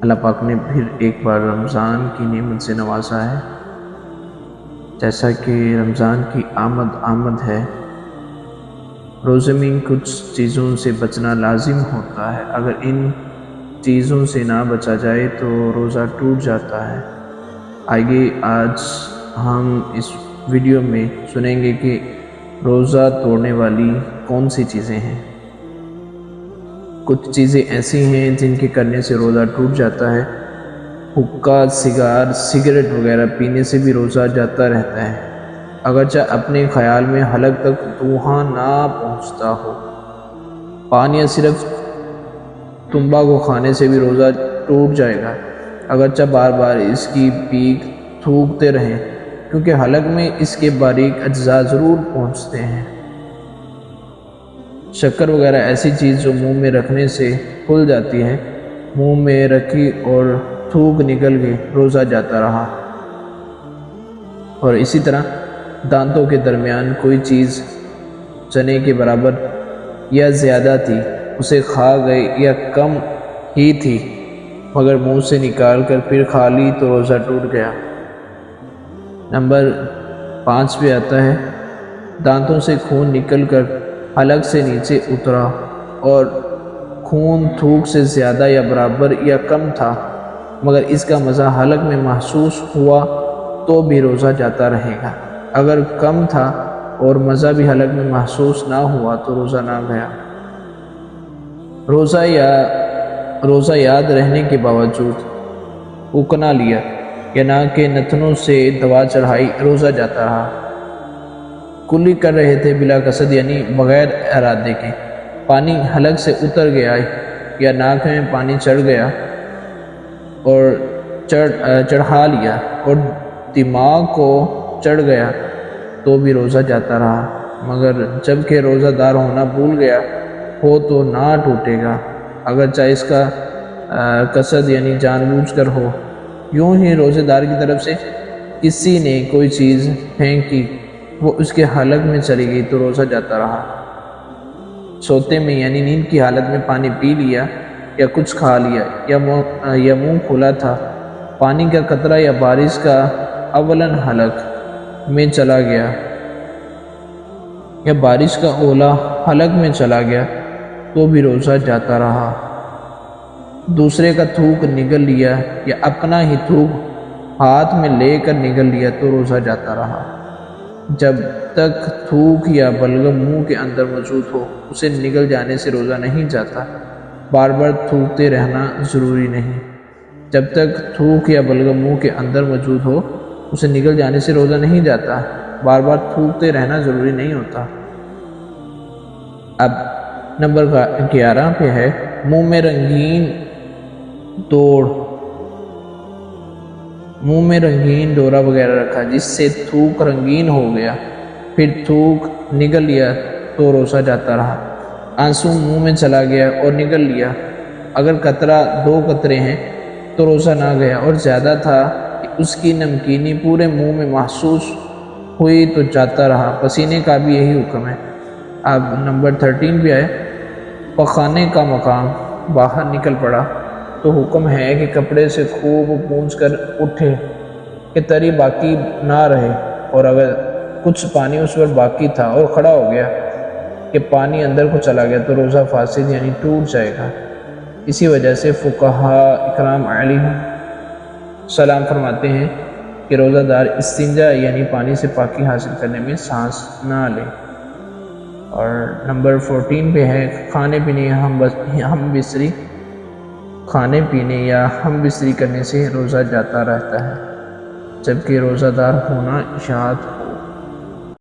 اللہ پاک نے پھر ایک بار رمضان کی نعمت سے نوازا ہے۔ جیسا کہ رمضان کی آمد ہے، روزے میں کچھ چیزوں سے بچنا لازم ہوتا ہے۔ اگر ان چیزوں سے نہ بچا جائے تو روزہ ٹوٹ جاتا ہے۔ آئیے آج ہم اس ویڈیو میں سنیں گے کہ روزہ توڑنے والی کون سی چیزیں ہیں۔ کچھ چیزیں ایسی ہیں جن کے کرنے سے روزہ ٹوٹ جاتا ہے۔ حقہ، سگریٹ وغیرہ پینے سے بھی روزہ جاتا رہتا ہے، اگرچہ اپنے خیال میں حلق تک دھواں نہ پہنچتا ہو۔ پان یا صرف تمباکو کھانے سے بھی روزہ ٹوٹ جائے گا، اگرچہ بار بار اس کی پیک تھوکتے رہیں، کیونکہ حلق میں اس کے باریک اجزاء ضرور پہنچتے ہیں۔ شکر وغیرہ ایسی چیز جو منہ میں رکھنے سے کھل جاتی ہے، منہ میں رکھی اور تھوک نکل گئی، روزہ جاتا رہا۔ اور اسی طرح دانتوں کے درمیان کوئی چیز چنے کے برابر یا زیادہ تھی، اسے کھا گئے یا کم ہی تھی مگر منہ سے نکال کر پھر کھا لی تو روزہ ٹوٹ گیا۔ نمبر 5 پہ آتا ہے، دانتوں سے خون نکل کر حلق سے نیچے اترا اور خون تھوک سے زیادہ یا برابر یا کم تھا مگر اس کا مزہ حلق میں محسوس ہوا تو بھی روزہ جاتا رہے گا۔ اگر کم تھا اور مزہ بھی حلق میں محسوس نہ ہوا تو روزہ نہ گیا۔ روزہ یاد رہنے کے باوجود اکنا لیا یا ناک کے نتنوں سے دوا چڑھائی، روزہ جاتا رہا۔ کلی کر رہے تھے بلا قصد یعنی بغیر ارادے کے، پانی حلق سے اتر گیا یا ناک میں پانی چڑھ گیا اور چڑھا لیا اور دماغ کو چڑھ گیا تو بھی روزہ جاتا رہا، مگر جب کہ روزہ دار ہونا بھول گیا ہو تو نہ ٹوٹے گا، اگرچہ اس کا قصد یعنی جان بوجھ کر ہو۔ یوں ہی روزے دار کی طرف سے کسی نے کوئی چیز پھینکی، وہ اس کے حلق میں چلی گئی تو روزہ جاتا رہا۔ سوتے میں یعنی نیند کی حالت میں پانی پی لیا یا کچھ کھا لیا یا منہ کھلا تھا، پانی کا قطرہ یا بارش کا اولاً حلق میں چلا گیا یا بارش کا اولا حلق میں چلا گیا تو بھی روزہ جاتا رہا۔ دوسرے کا تھوک نگل لیا یا اپنا ہی تھوک ہاتھ میں لے کر نگل لیا تو روزہ جاتا رہا۔ جب تک تھوک یا بلغم منہ کے اندر موجود ہو اسے نگل جانے سے روزہ نہیں جاتا، بار بار تھوکتے رہنا ضروری نہیں۔ جب تک تھوک یا بلغم منہ کے اندر موجود ہو اسے نگل جانے سے روزہ نہیں جاتا، بار بار تھوکتے رہنا ضروری نہیں ہوتا۔ اب نمبر 11 پہ ہے، منہ میں رنگین ڈورا وغیرہ رکھا جس سے تھوک رنگین ہو گیا، پھر تھوک نگل لیا تو روزہ جاتا رہا۔ آنسو منہ میں چلا گیا اور نگل لیا، اگر قطرہ 2 قطرے ہیں تو روزہ نہ گیا اور زیادہ تھا کہ اس کی نمکینی پورے منہ میں محسوس ہوئی تو جاتا رہا۔ پسینے کا بھی یہی حکم ہے۔ اب نمبر 13 پہ آئے، پخانے کا مقام باہر نکل پڑا تو حکم ہے کہ کپڑے سے خوب پونچھ کر اٹھے کہ تری باقی نہ رہے، اور اگر کچھ پانی اس پر باقی تھا اور کھڑا ہو گیا کہ پانی اندر کو چلا گیا تو روزہ فاسد یعنی ٹوٹ جائے گا۔ اسی وجہ سے فقہاء اکرام علیہم سلام فرماتے ہیں کہ روزہ دار استنجا یعنی پانی سے پاکی حاصل کرنے میں سانس نہ لے۔ اور نمبر 14 پہ ہے، کھانے پینے یا ہم بستری کرنے سے روزہ جاتا رہتا ہے، جبکہ روزہ دار ہونا اشاعت